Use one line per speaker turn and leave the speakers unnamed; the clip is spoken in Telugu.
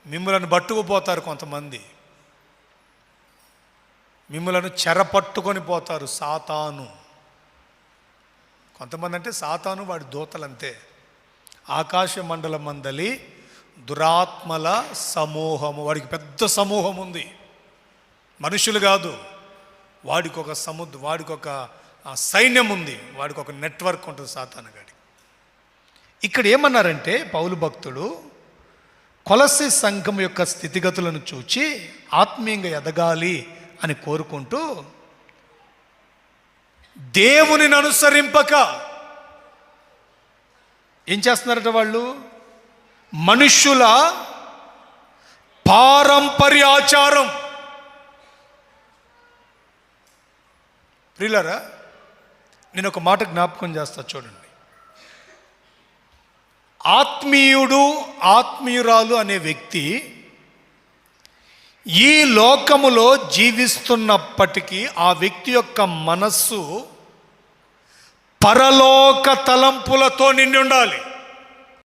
మిమ్మలను పట్టుకుపోతారు కొంతమంది, మిమ్మలను చెరపట్టుకొని పోతారు సాతాను. కొంతమంది అంటే సాతాను వాడి దూతలంతే. ఆకాశ మండలం మందలి దురాత్మల సమూహము, వాడికి పెద్ద సమూహం ఉంది, మనుషులు కాదు. వాడికి ఒక వాడికి ఒక సైన్యం ఉంది, వాడికి ఒక నెట్వర్క్ ఉంటుంది సాతాను గాడి. ఇక్కడ ఏమన్నారంటే పౌలు భక్తుడు కొలస్సీ సంఘం యొక్క స్థితిగతులను చూచి ఆత్మీయంగా ఎదగాలి అని కోరుకుంటూ, దేవునిని అనుసరింపక ఏం చేస్తున్నారట వాళ్ళు? మనుష్యుల పారంపర్యాచారం. ప్రియులారా, నేను ఒక మాట జ్ఞాపకం చేస్తా చూడండి. ఆత్మీయుడు ఆత్మీయురాలు అనే వ్యక్తి ఈ లోకములో జీవిస్తున్నప్పటికీ ఆ వ్యక్తి యొక్క మనస్సు పరలోక తలంపులతో నిండి ఉండాలి.